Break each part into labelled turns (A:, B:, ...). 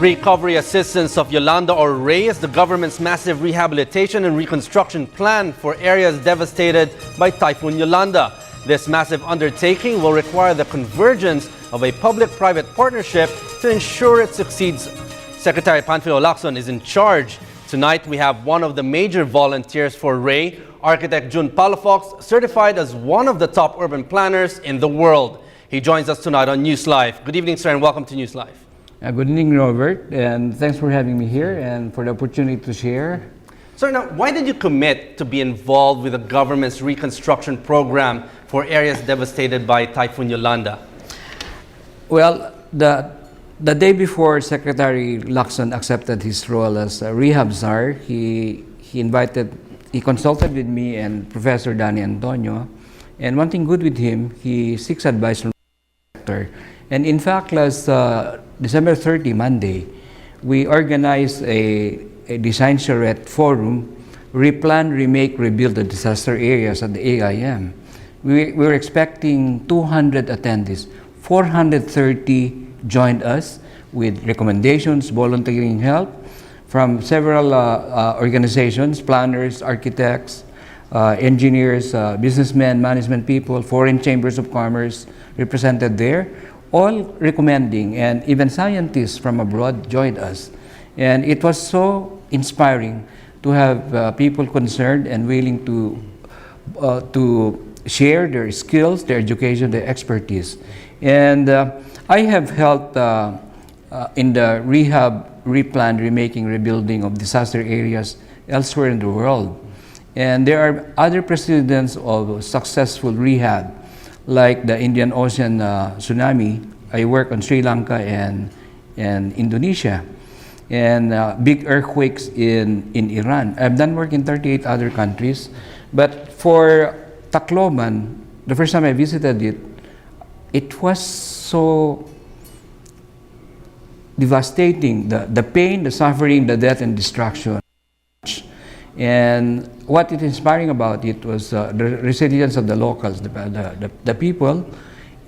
A: Recovery Assistance of Yolanda or RAY is the government's massive rehabilitation and reconstruction plan for areas devastated by Typhoon Yolanda. This massive undertaking will require the convergence of a public-private partnership to ensure it succeeds. Secretary Panfilo Lacson is in charge. Tonight, we have one of the major volunteers for RAY, architect Jun Palafox, certified as one of the top urban planners in the world. He joins us tonight on NewsLife. Good evening, sir, and welcome to NewsLife.
B: Good evening, Robert, and thanks for having me here and for the opportunity to share.
A: Sir, now, why did you commit to be involved with the government's reconstruction program for areas devastated by Typhoon Yolanda?
B: Well, the day before Secretary Lacson accepted his role as a rehab czar, he consulted with me and Professor Danny Antonio, and one thing good with him, he seeks advice from the sector. And in fact, last December 30, Monday, we organized a design charrette forum, Replan, Remake, Rebuild the Disaster Areas at the AIM. We were expecting 200 attendees. 430 joined us with recommendations, volunteering help from several organizations, planners, architects, engineers, businessmen, management people, foreign chambers of commerce represented there, all recommending, and even scientists from abroad joined us. And it was so inspiring to have people concerned and willing to share their skills, their education, their expertise. And I have helped in the rehab, replan, remaking, rebuilding of disaster areas elsewhere in the world. And there are other precedents of successful rehab, like the Indian Ocean tsunami. I work on Sri Lanka and Indonesia, and big earthquakes in Iran. I've done work in 38 other countries, but for Tacloban, the first time I visited it, it was so devastating, the pain, the suffering, the death and destruction. And what is inspiring about it was the resilience of the locals, the people.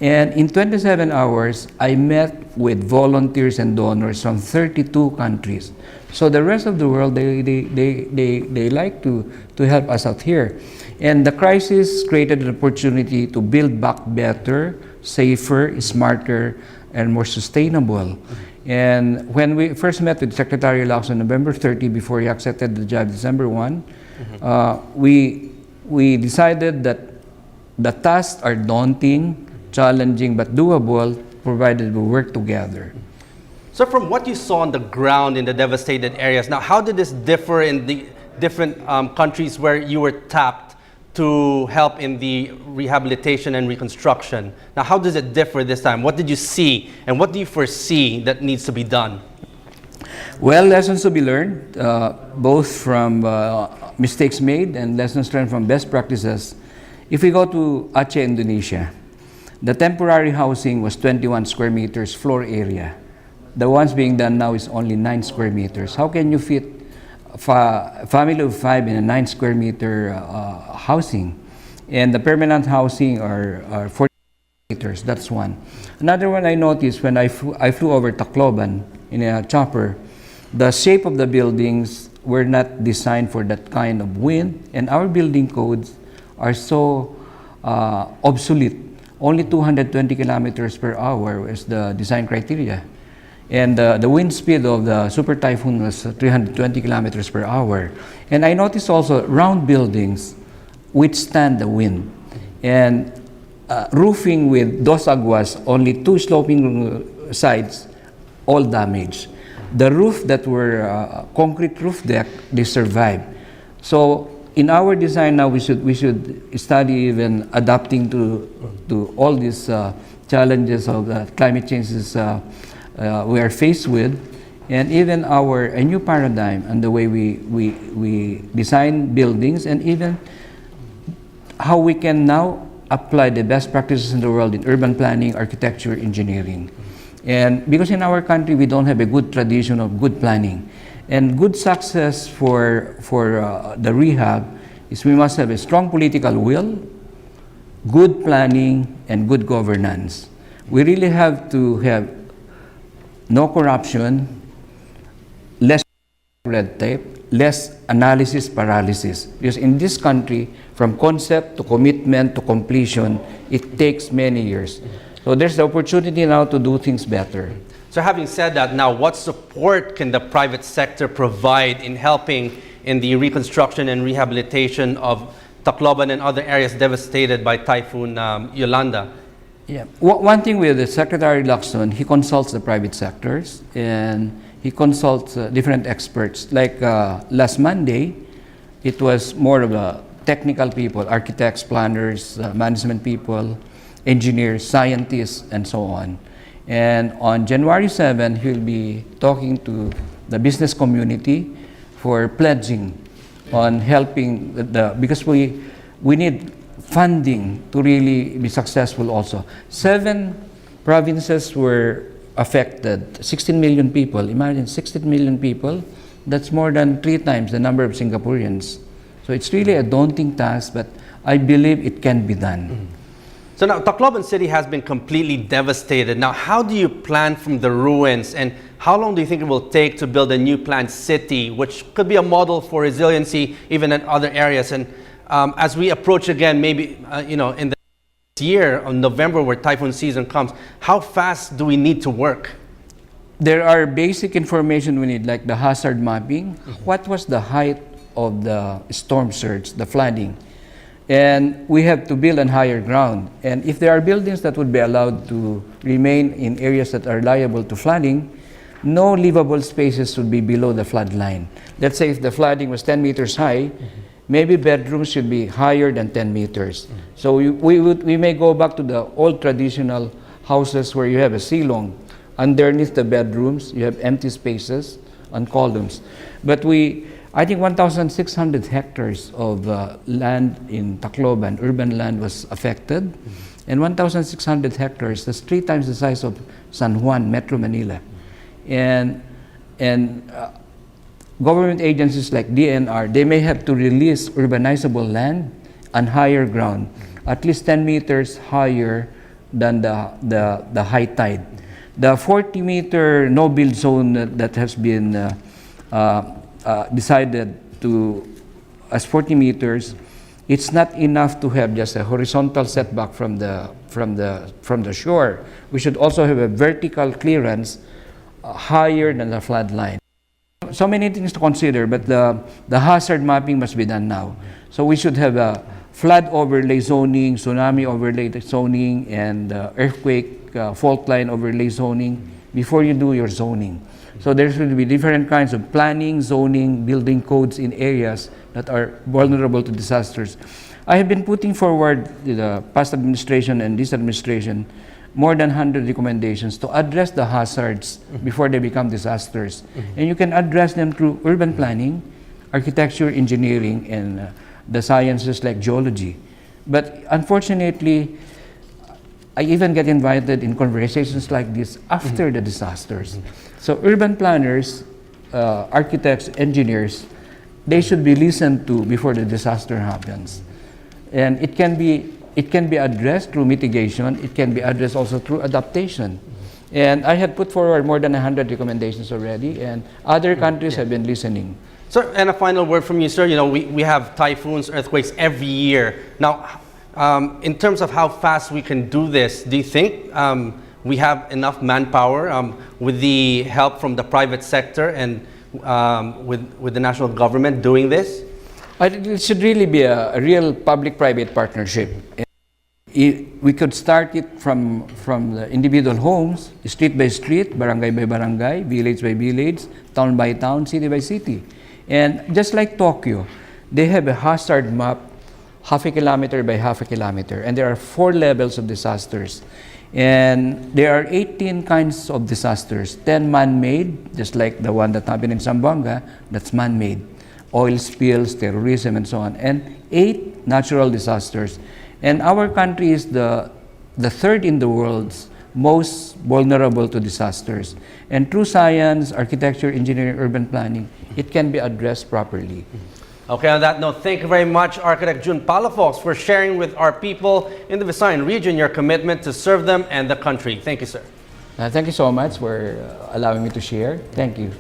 B: And in 27 hours, I met with volunteers and donors from 32 countries. So the rest of the world, they like to help us out here. And the crisis created an opportunity to build back better, safer, smarter, and more sustainable. And when we first met with Secretary Lacson on November 30, before he accepted the job December 1, we decided that the tasks are daunting, challenging, but doable, provided we work together.
A: So from what you saw on the ground in the devastated areas, now how did this differ in the different countries where you were tapped to help in the rehabilitation and reconstruction? Now, how does it differ this time? What did you see, and what do you foresee that needs to be done?
B: Well, lessons to be learned, both from mistakes made and lessons learned from best practices. If we go to Aceh, Indonesia, the temporary housing was 21 square meters floor area. The ones being done now is only 9 square meters. How can you fit a family of 5 in a 9 square meter housing? And the permanent housing are 40 meters. That's one. Another one I noticed when I flew over Tacloban in a chopper, the shape of the buildings were not designed for that kind of wind, and our building codes are so obsolete. Only 220 kilometers per hour is the design criteria. And the wind speed of the super typhoon was 320 kilometers per hour. And I noticed also round buildings withstand the wind. And roofing with dos aguas, only 2 sloping sides, all damaged. The roof that were concrete roof deck, they survived. So in our design now, we should study even adapting to all these challenges of the climate changes we are faced with, and even a new paradigm and the way we design buildings, and even how we can now apply the best practices in the world in urban planning, architecture, engineering. And because in our country we don't have a good tradition of good planning, and good success for the rehab is we must have a strong political will, good planning, and good governance. We really have to have no corruption, red tape, less analysis paralysis. Because in this country, from concept to commitment to completion, it takes many years. So there's the opportunity now to do things better.
A: So having said that, now what support can the private sector provide in helping in the reconstruction and rehabilitation of Tacloban and other areas devastated by Typhoon Yolanda?
B: Yeah. One thing with the Secretary Lacson, he consults the private sectors and he consults different experts. Like last Monday, it was more of a technical people, architects, planners, management people, engineers, scientists, and so on. And on January 7, he'll be talking to the business community for pledging on helping because we need funding to really be successful also. 7 provinces were affected, 16 million people. Imagine 16 million people, that's more than 3 times the number of Singaporeans. So it's really a daunting task, but I believe it can be done.
A: So now Tacloban City has been completely devastated. Now how do you plan from the ruins, and how long do you think it will take to build a new planned city, which could be a model for resiliency even in other areas? And as we approach again, maybe in the year of November where typhoon season comes, how fast do we need to work?
B: There are basic information we need, like the hazard mapping. What was the height of the storm surge, the flooding? And we have to build on higher ground. And if there are buildings that would be allowed to remain in areas that are liable to flooding, no livable spaces should be below the flood line. Let's say if the flooding was 10 meters high, maybe bedrooms should be higher than 10 meters. So we may go back to the old traditional houses where you have a silong. Underneath the bedrooms, you have empty spaces on columns. But I think 1,600 hectares of land in Tacloban, urban land, was affected. And 1,600 hectares, that's 3 times the size of San Juan, Metro Manila. And government agencies like DNR, they may have to release urbanizable land on higher ground, at least 10 meters higher than the high tide. The 40-meter no-build zone that has been decided to as 40 meters, it's not enough to have just a horizontal setback from the shore. We should also have a vertical clearance higher than the flood line. So many things to consider, but the hazard mapping must be done now. So we should have a flood overlay zoning, tsunami overlay zoning, and earthquake fault line overlay zoning before you do your zoning. So there should be different kinds of planning, zoning, building codes in areas that are vulnerable to disasters. I have been putting forward the past administration and this administration more than 100 recommendations to address the hazards before they become disasters. And you can address them through urban planning, architecture, engineering, and the sciences like geology. But unfortunately, I even get invited in conversations like this after the disasters. So urban planners, architects, engineers, they should be listened to before the disaster happens. And it can be addressed through mitigation. It can be addressed also through adaptation. And I have put forward more than 100 recommendations already, and other countries have been listening.
A: Sir, and a final word from you, sir. You know, we have typhoons, earthquakes every year. Now, in terms of how fast we can do this, do you think we have enough manpower with the help from the private sector and with the national government doing this?
B: It should really be a real public-private partnership. We could start it from the individual homes, street by street, barangay by barangay, village by village, town by town, city by city. And just like Tokyo, they have a hazard map, half a kilometer by half a kilometer, and there are 4 levels of disasters. And there are 18 kinds of disasters, 10 man-made, just like the one that happened in Zamboanga, that's man-made. Oil spills, terrorism, and so on, and 8 natural disasters. And our country is the 3rd in the world most vulnerable to disasters. And through science, architecture, engineering, urban planning, it can be addressed properly.
A: Okay, on that note, thank you very much, Architect Jun Palafox, for sharing with our people in the Visayan region your commitment to serve them and the country. Thank you, sir.
B: Thank you so much for allowing me to share. Thank you.